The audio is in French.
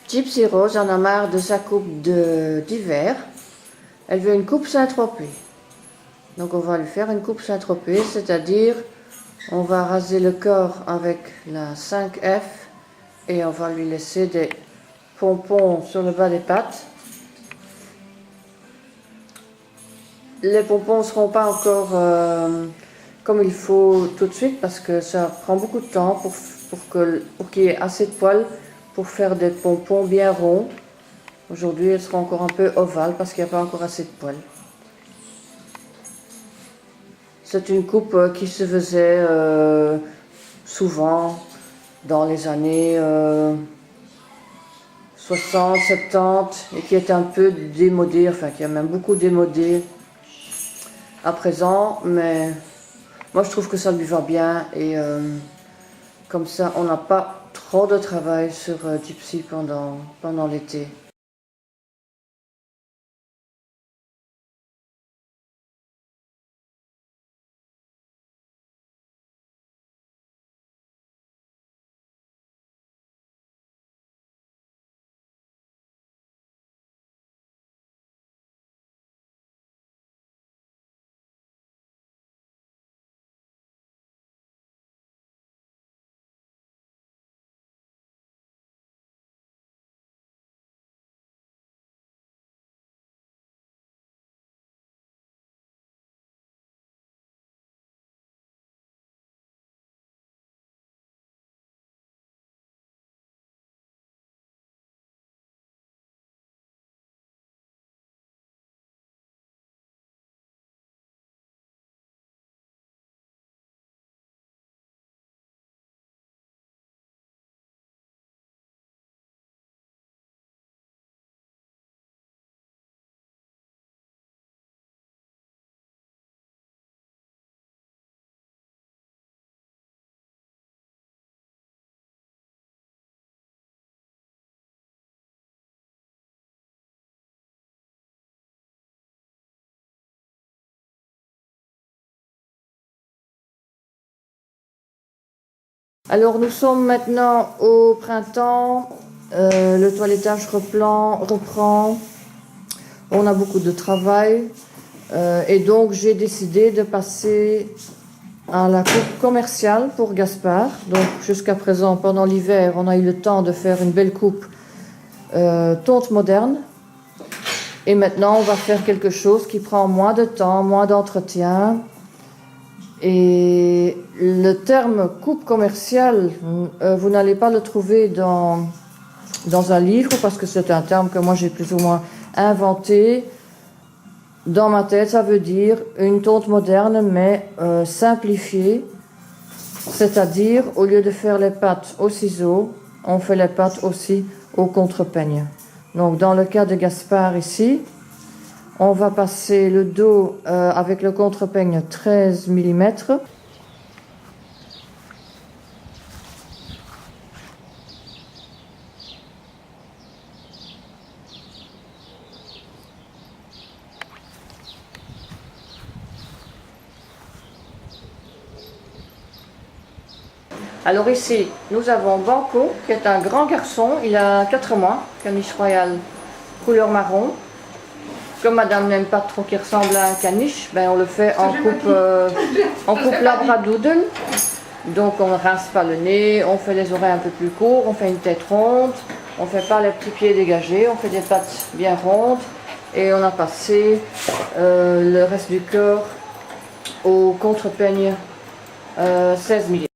Gypsy Rose en a marre de sa coupe d'hiver. Elle veut une coupe Saint-Tropez. Donc on va lui faire une coupe Saint-Tropez, c'est-à-dire on va raser le corps avec la 5F et on va lui laisser des pompons sur le bas des pattes. Les pompons ne seront pas encore comme il faut tout de suite parce que ça prend beaucoup de temps pour qu'il y ait assez de poils pour faire des pompons bien ronds. Aujourd'hui, elles seront encore un peu ovales parce qu'il n'y a pas encore assez de poils. C'est une coupe qui se faisait souvent dans les années 60, 70 et qui est un peu démodée, enfin qui a même beaucoup démodé à présent, mais moi je trouve que ça lui va bien et comme ça on n'a pas trop de travail sur Gypsy pendant l'été. Alors nous sommes maintenant au printemps, le toilettage reprend, on a beaucoup de travail et donc j'ai décidé de passer à la coupe commerciale pour Gaspard. Donc jusqu'à présent, pendant l'hiver, on a eu le temps de faire une belle coupe tonte moderne. Et maintenant, on va faire quelque chose qui prend moins de temps, moins d'entretien. Et le terme coupe commerciale, vous n'allez pas le trouver dans un livre parce que c'est un terme que moi j'ai plus ou moins inventé. Dans ma tête, ça veut dire une tonte moderne mais simplifiée. C'est-à-dire, au lieu de faire les pattes au ciseau, on fait les pattes aussi au contre-peigne. Donc dans le cas de Gaspard ici, on va passer le dos avec le contre-peigne 13 mm. Alors ici, nous avons Banco, qui est un grand garçon, il a 4 mois, caniche royale couleur marron. Comme madame n'aime pas trop qu'il ressemble à un caniche, ben on le fait en coupe labradoodle. Donc on ne rince pas le nez, on fait les oreilles un peu plus courts, on fait une tête ronde, on ne fait pas les petits pieds dégagés, on fait des pattes bien rondes. Et on a passé le reste du corps au contre-peigne 16 mm.